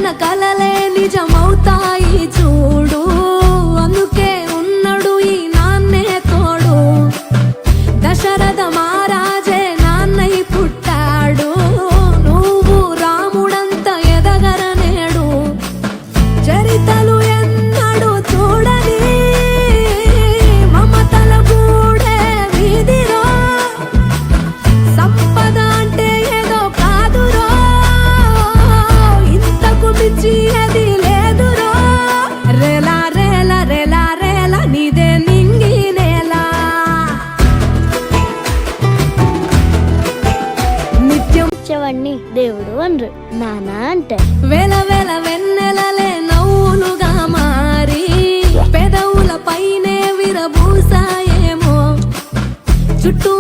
కన్న కలలే నిజమవుతాయి చూడు, అందుకే ఉన్నాడు ఈ నాన్నే తోడు. దశరథ మహారాజే నాన్నై పుట్టాడు, నువ్వు రాముడంత ఎదగరనేడు. చరితలు ఎన్నడు చూడని మమతల గూడే వీధిరో, సంపద అంటే ఏదో కాదురో, ఇంతకు మించి అది లేదురో. రేలా రేలా రేలా రేలా నీదే నింగి నేలా, నిత్యం ఇచ్చేవాడిని దేవుడు అనరు, నాన్న అంటే. వేల వేల వెన్నెలలే నవ్వులుగా మారి పెదవుల పైనే విరబూసాయేమో, చుట్టూ